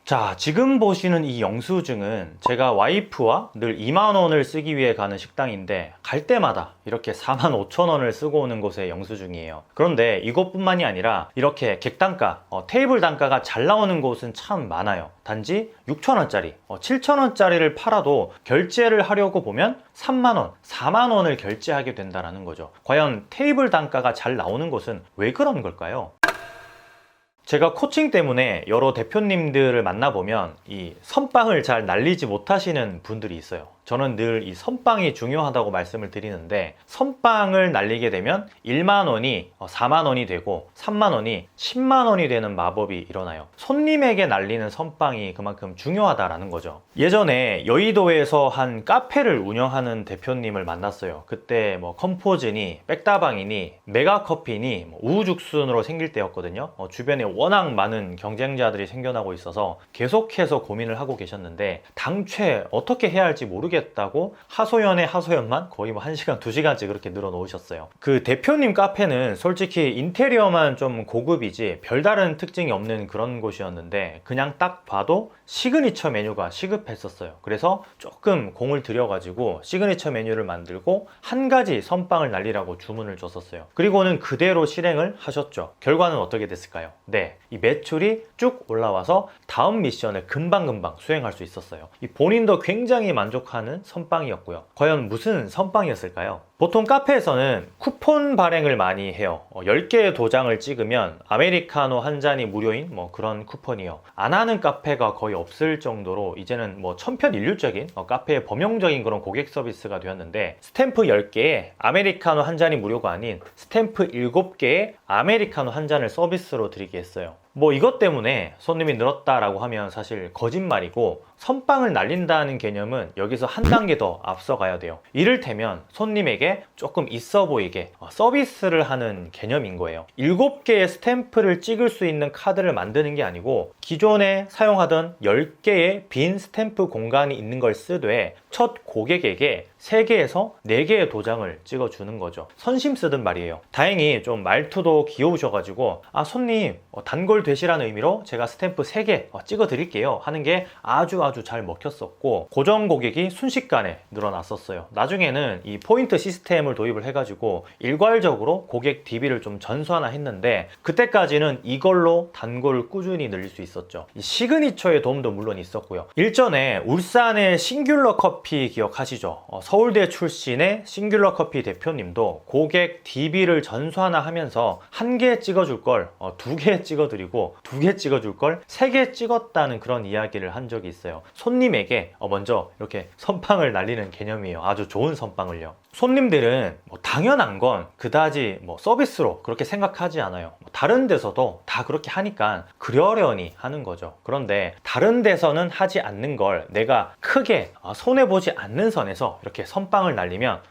자, 지금 보시는 이 영수증은 제가 와이프와 늘 2만 원을 쓰기 위해 가는 식당인데 갈 때마다 이렇게 4만 5천 원을 쓰고 오는 곳의 영수증이에요. 그런데 이것뿐만이 아니라 이렇게 객단가, 테이블 단가가 잘 나오는 곳은 참 많아요. 단지 6천 원짜리, 7천 원짜리를 팔아도 결제를 하려고 보면 3만 원, 4만 원을 결제하게 된다는 거죠. 과연 테이블 단가가 잘 나오는 곳은 왜 그런 걸까요? 제가 코칭 때문에 여러 대표님들을 만나보면 이 선빵을 잘 날리지 못하시는 분들이 있어요. 저는 늘 이 선빵이 중요하다고 말씀을 드리는데, 선빵을 날리게 되면 1만 원이 4만 원이 되고 3만 원이 10만 원이 되는 마법이 일어나요. 손님에게 날리는 선빵이 그만큼 중요하다라는 거죠. 예전에 여의도에서 한 카페를 운영하는 대표님을 만났어요. 그때 뭐 컴포즈니 백다방이니 메가커피니 우후죽순으로 생길 때였거든요. 주변에 워낙 많은 경쟁자들이 생겨나고 있어서 계속해서 고민을 하고 계셨는데, 당최 어떻게 해야 할지 모르겠다고 하소연에 하소연만 거의 뭐 1시간, 2시간째 그렇게 늘어놓으셨어요. 그 대표님 카페는 솔직히 인테리어만 좀 고급이지 별다른 특징이 없는 그런 곳이었는데, 그냥 딱 봐도 시그니처 메뉴가 시급했었어요. 그래서 조금 공을 들여가지고 시그니처 메뉴를 만들고 한 가지 선빵을 날리라고 주문을 줬었어요. 그리고는 그대로 실행을 하셨죠. 결과는 어떻게 됐을까요? 네, 이 매출이 쭉 올라와서 다음 미션을 금방금방 수행할 수 있었어요. 이 본인도 굉장히 만족하는 선빵이었고요. 과연 무슨 선빵이었을까요? 보통 카페에서는 쿠폰 발행을 많이 해요. 10개의 도장을 찍으면 아메리카노 한 잔이 무료인 뭐 그런 쿠폰이요. 안 하는 카페가 거의 없을 정도로 이제는 뭐 천편일률적인 카페의 범용적인 그런 고객 서비스가 되었는데, 스탬프 10개에 아메리카노 한 잔이 무료가 아닌 스탬프 7개에 아메리카노 한 잔을 서비스로 드리게 했어요. 뭐 이것 때문에 손님이 늘었다라고 하면 사실 거짓말이고, 선빵을 날린다는 개념은 여기서 한 단계 더 앞서가야 돼요. 이를테면 손님에게 조금 있어 보이게 서비스를 하는 개념인 거예요. 7개의 스탬프를 찍을 수 있는 카드를 만드는 게 아니고, 기존에 사용하던 10개의 빈 스탬프 공간이 있는 걸 쓰되 첫 고객에게 3개에서 4개의 도장을 찍어주는 거죠. 선심 쓰든 말이에요. 다행히 좀 말투도 귀여우셔가지고, 아 손님 단골 되시라는 의미로 제가 스탬프 3개 찍어 드릴게요 하는 게 아주 잘 먹혔었고, 고정 고객이 순식간에 늘어났었어요. 나중에는 이 포인트 시스템을 도입을 해가지고 일괄적으로 고객 DB를 좀 전수하나 했는데, 그때까지는 이걸로 단골을 꾸준히 늘릴 수 있었죠. 이 시그니처의 도움도 물론 있었고요. 일전에 울산의 싱귤러 커피 기억하시죠? 서울대 출신의 싱귤러 커피 대표님도 고객 DB를 전수하나 하면서 1개 찍어줄 걸 2개 찍어드리고 2개 찍어줄 걸 3개 찍었다는 그런 이야기를 한 적이 있어요. 손님에게 먼저 이렇게 선빵을 날리는 개념이에요. 아주 좋은 선빵을요. 손님들은 뭐 당연한 건 그다지 뭐 서비스로 그렇게 생각하지 않아요. 다른 데서도 다 그렇게 하니까 그러려니 하는 거죠. 그런데 다른 데서는 하지 않는 걸 내가 크게 손해보지 않는 선에서 이렇게 선빵을 날리면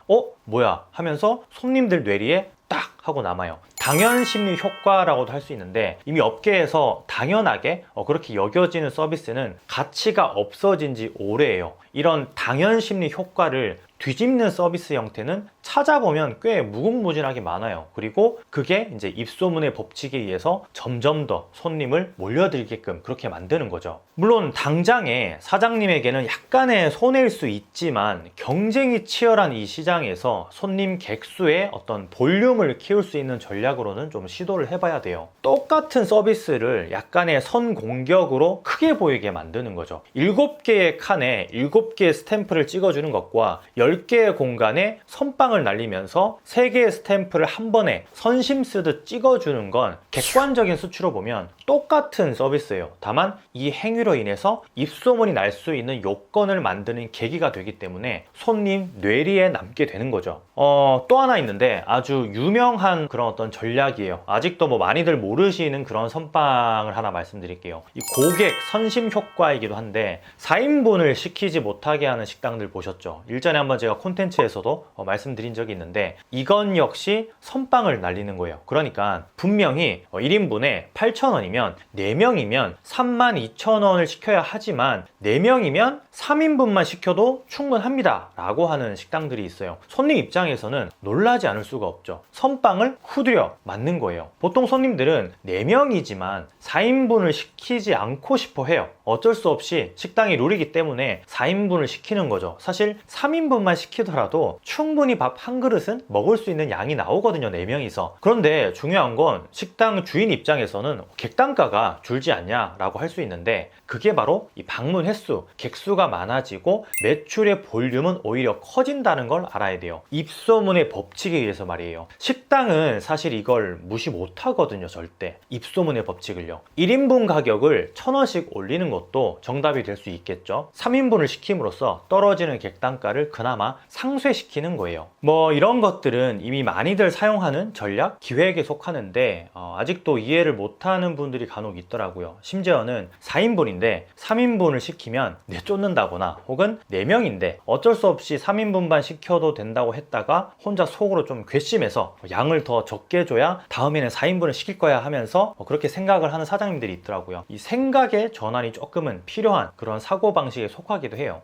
뭐야 하면서 손님들 뇌리에 딱 하고 남아요. 당연 심리 효과라고도 할 수 있는데, 이미 업계에서 당연하게 그렇게 여겨지는 서비스는 가치가 없어진 지 오래예요. 이런 당연 심리 효과를 뒤집는 서비스 형태는 찾아보면 꽤 무궁무진하게 많아요. 그리고 그게 이제 입소문의 법칙에 의해서 점점 더 손님을 몰려들게끔 그렇게 만드는 거죠. 물론 당장에 사장님에게는 약간의 손해일 수 있지만, 경쟁이 치열한 이 시장에서 손님 객수의 어떤 볼륨을 키울 수 있는 전략으로는 좀 시도를 해봐야 돼요. 똑같은 서비스를 약간의 선 공격으로 크게 보이게 만드는 거죠. 7개의 칸에 7개의 스탬프를 찍어주는 것과 10개의 공간에 선빵을 날리면서 3개의 스탬프를 한 번에 선심 쓰듯 찍어주는 건 객관적인 수치로 보면 똑같은 서비스예요. 다만 이 행위로 인해서 입소문이 날 수 있는 요건을 만드는 계기가 되기 때문에 손님 뇌리에 남게 되는 거죠. 또 하나 있는데 아주 유명한 그런 어떤 전략이에요. 아직도 뭐 많이들 모르시는 그런 선빵을 하나 말씀드릴게요. 이 고객 선심 효과이기도 한데, 4인분을 시키지 못하게 하는 식당들 보셨죠? 일전에 한번 제가 콘텐츠에서도 말씀드린 적이 있는데, 이건 역시 선빵을 날리는 거예요. 그러니까 분명히 1인분에 8,000원이면 4명이면 32,000원을 시켜야 하지만 4명이면 3인분만 시켜도 충분합니다 라고 하는 식당들이 있어요. 손님 입장에서는 놀라지 않을 수가 없죠. 선빵을 후드려 맞는 거예요. 보통 손님들은 4명이지만 4인분을 시키지 않고 싶어 해요. 어쩔 수 없이 식당이 룰이기 때문에 4인분을 시키는 거죠. 사실 3인분만 시키더라도 충분히 밥 한 그릇은 먹을 수 있는 양이 나오거든요, 4명이서. 그런데 중요한 건 식당 주인 입장에서는 객단가가 줄지 않냐라고 할 수 있는데, 그게 바로 이 방문 횟수, 객수가 많아지고 매출의 볼륨은 오히려 커진다는 걸 알아야 돼요. 입소문의 법칙에 의해서 말이에요. 식당은 사실 이걸 무시 못 하거든요, 절대. 입소문의 법칙을요. 1인분 가격을 1,000원씩 올리는 것도 정답이 될 수 있겠죠. 3인분을 시킴으로써 떨어지는 객단가를 그나마 상쇄시키는 거예요. 뭐 이런 것들은 이미 많이들 사용하는 전략, 기획에 속하는데 아직도 이해를 못하는 분들이 간혹 있더라고요. 심지어는 4인분인데 3인분을 시키면 내쫓는다거나, 혹은 4명인데 어쩔 수 없이 3인분만 시켜도 된다고 했다가 혼자 속으로 좀 괘씸해서 양을 더 적게 줘야 다음에는 4인분을 시킬 거야 하면서 그렇게 생각을 하는 사장님들이 있더라고요. 이 생각의 전환이 조금은 필요한 그런 사고방식에 속하기도 해요.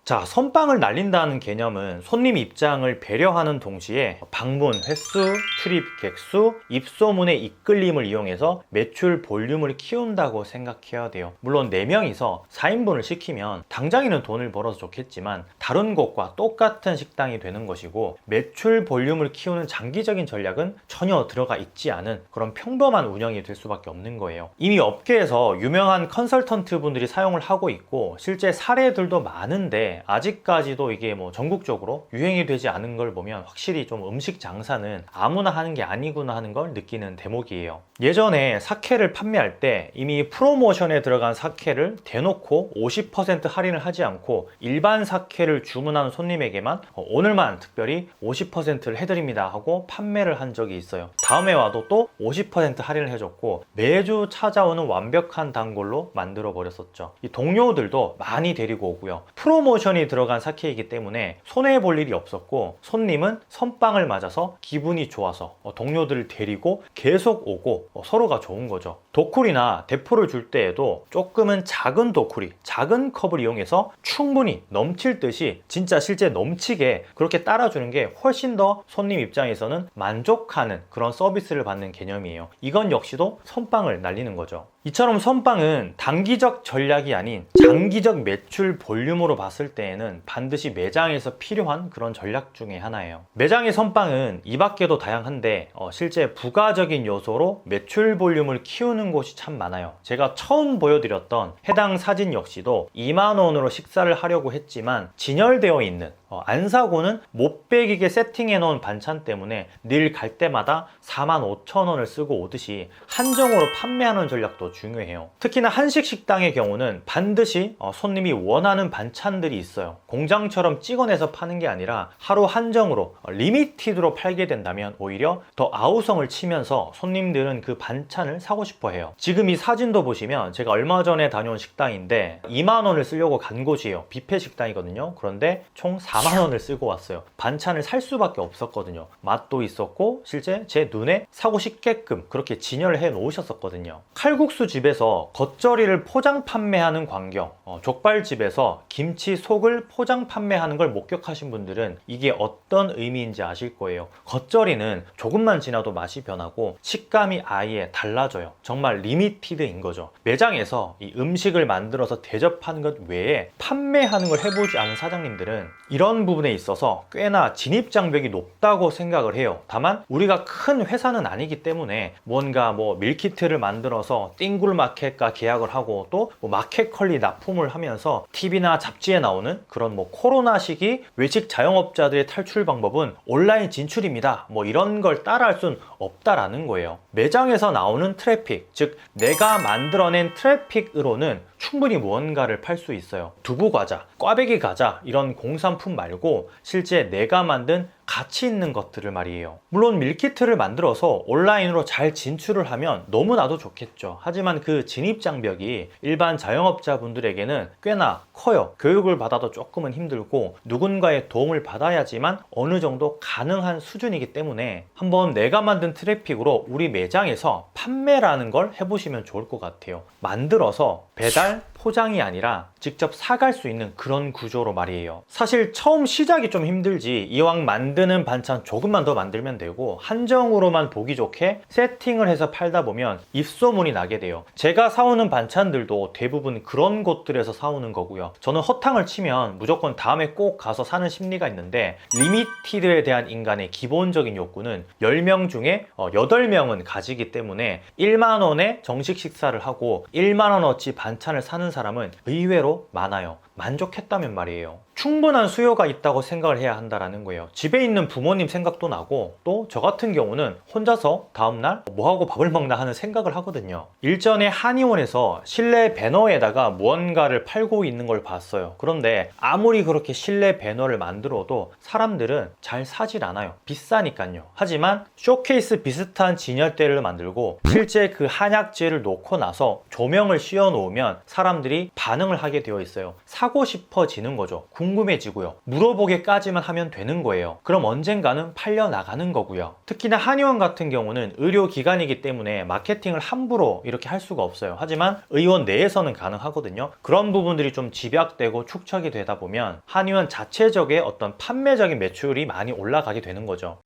자, 선빵을 날린다는 개념은 손님 입장을 배려하는 동시에 방문 횟수, 출입 객수, 입소문의 이끌림을 이용해서 매출 볼륨을 키운다고 생각해야 돼요. 물론 4명이서 4인분을 시키면 당장에는 돈을 벌어서 좋겠지만 다른 곳과 똑같은 식당이 되는 것이고, 매출 볼륨을 키우는 장기적인 전략은 전혀 들어가 있지 않은 그런 평범한 운영이 될 수밖에 없는 거예요. 이미 업계에서 유명한 컨설턴트 분들이 사용을 하고 있고 실제 사례들도 많은데, 아직까지도 이게 뭐 전국적으로 유행이 되지 않은 걸 보면 확실히 좀 음식 장사는 아무나 하는 게 아니구나 하는 걸 느끼는 대목이에요. 예전에 사케를 판매할 때 이미 프로모션에 들어간 사케를 대놓고 50% 할인을 하지 않고 일반 사케를 주문하는 손님에게만 오늘만 특별히 50%를 해드립니다 하고 판매를 한 적이 있어요. 다음에 와도 또 50% 할인을 해줬고 매주 찾아오는 완벽한 단골로 만들어 버렸었죠. 이 동료들도 많이 데리고 오고요. 프로모션이 들어간 사케이기 때문에 손해볼 일이 없었고, 손님은 선빵을 맞아서 기분이 좋아서 동료들을 데리고 계속 오고 서로가 좋은 거죠. 도쿠리나 대포를 줄 때에도 조금은 작은 도쿠리, 작은 컵을 이용해서 충분히 넘칠 듯이 진짜 실제 넘치게 그렇게 따라주는 게 훨씬 더 손님 입장에서는 만족하는 그런 서비스를 받는 개념이에요. 이건 역시도 선빵을 날리는 거죠. 이처럼 선빵은 단기적 전략이 아닌 장기적 매출 볼륨으로 봤을 때에는 반드시 매장에서 필요한 그런 전략 중에 하나예요. 매장의 선빵은 이 밖에도 다양한데 실제 부가적인 요소로 매출 볼륨을 키우는 곳이 참 많아요. 제가 처음 보여드렸던 해당 사진 역시도 2만 원으로 식사를 하려고 했지만 진열되어 있는, 안 사고는 못 배기게 세팅해 놓은 반찬 때문에 늘 갈 때마다 45,000원을 쓰고 오듯이 한정으로 판매하는 전략도 중요해요. 특히나 한식 식당의 경우는 반드시 손님이 원하는 반찬들이 있어요. 공장처럼 찍어내서 파는 게 아니라 하루 한정으로 리미티드로 팔게 된다면 오히려 더 아우성을 치면서 손님들은 그 반찬을 사고 싶어 해요. 지금 이 사진도 보시면 제가 얼마 전에 다녀온 식당인데 2만 원을 쓰려고 간 곳이에요. 뷔페 식당이거든요. 그런데 총 4만 원을 쓰고 왔어요. 반찬을 살 수밖에 없었거든요. 맛도 있었고 실제 제 눈에 사고 싶게끔 그렇게 진열을 해 놓으셨었거든요. 칼국수 집에서 겉절이를 포장 판매하는 광경, 족발집에서 김치 속을 포장 판매하는 걸 목격하신 분들은 이게 어떤 의미인지 아실 거예요. 겉절이는 조금만 지나도 맛이 변하고 식감이 아예 달라져요. 정말 리미티드인 거죠. 매장에서 이 음식을 만들어서 대접하는 것 외에 판매하는 걸 해보지 않은 사장님들은 이런 부분에 있어서 꽤나 진입장벽이 높다고 생각을 해요. 다만 우리가 큰 회사는 아니기 때문에 뭔가 뭐 밀키트를 만들어서 띵굴마켓과 계약을 하고 또 뭐 마켓컬리 납품을 하면서 TV나 잡지에 나오는 그런 뭐 코로나 시기 외식 자영업자들의 탈출 방법은 온라인 진출입니다, 뭐 이런 걸 따라할 순 없다라는 거예요. 매장에서 나오는 트래픽, 즉 내가 만들어낸 트래픽으로는 충분히 무언가를 팔 수 있어요. 두부 과자, 꽈배기 과자 이런 공산품 말고 실제 내가 만든 가치 있는 것들을 말이에요. 물론 밀키트를 만들어서 온라인으로 잘 진출을 하면 너무나도 좋겠죠. 하지만 그 진입장벽이 일반 자영업자분들에게는 꽤나 커요. 교육을 받아도 조금은 힘들고 누군가의 도움을 받아야지만 어느 정도 가능한 수준이기 때문에 한번 내가 만든 트래픽으로 우리 매장에서 판매라는 걸 해보시면 좋을 것 같아요. 만들어서 배달, 포장이 아니라 직접 사갈 수 있는 그런 구조로 말이에요. 사실 처음 시작이 좀 힘들지 이왕 만드는 반찬 조금만 더 만들면 되고 한정으로만 보기 좋게 세팅을 해서 팔다 보면 입소문이 나게 돼요. 제가 사오는 반찬들도 대부분 그런 곳들에서 사오는 거고요. 저는 허탕을 치면 무조건 다음에 꼭 가서 사는 심리가 있는데 리미티드에 대한 인간의 기본적인 욕구는 10명 중에 8명은 가지기 때문에 1만 원에 정식 식사를 하고 1만 원어치 반찬을 사는 사람은 의외로 많아요. 만족했다면 말이에요. 충분한 수요가 있다고 생각을 해야 한다는 거예요. 집에 있는 부모님 생각도 나고 또 저 같은 경우는 혼자서 다음날 뭐하고 밥을 먹나 하는 생각을 하거든요. 일전에 한의원에서 실내 배너에다가 무언가를 팔고 있는 걸 봤어요. 그런데 아무리 그렇게 실내 배너를 만들어도 사람들은 잘 사질 않아요. 비싸니까요. 하지만 쇼케이스 비슷한 진열대를 만들고 실제 그 한약재를 놓고 나서 조명을 씌워 놓으면 사람들이 반응을 하게 되어 있어요. 사고 싶어지는 거죠. 궁금해지고요. 물어보게까지만 하면 되는 거예요. 그럼 언젠가는 팔려 나가는 거고요. 특히나 한의원 같은 경우는 의료기관이기 때문에 마케팅을 함부로 이렇게 할 수가 없어요. 하지만 의원 내에서는 가능하거든요. 그런 부분들이 좀 집약되고 축적이 되다 보면 한의원 자체적인 어떤 판매적인 매출이 많이 올라가게 되는 거죠.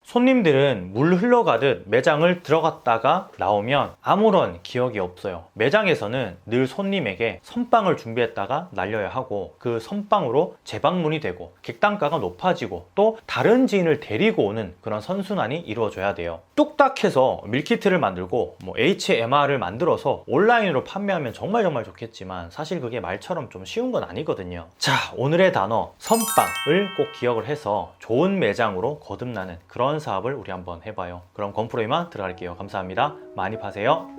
손님들은 물 흘러가듯 매장을 들어갔다가 나오면 아무런 기억이 없어요. 매장에서는 늘 손님에게 선빵을 준비했다가 날려야 하고 그 선빵으로 재방문이 되고 객단가가 높아지고 또 다른 지인을 데리고 오는 그런 선순환이 이루어져야 돼요. 뚝딱해서 밀키트를 만들고 HMR을 만들어서 온라인으로 판매하면 정말 좋겠지만 사실 그게 말처럼 좀 쉬운 건 아니거든요. 자, 오늘의 단어 선빵을 꼭 기억을 해서 좋은 매장으로 거듭나는 그런 사업을 우리 한번 해봐요. 그럼 건프로이만 들어갈게요. 감사합니다. 많이 파세요.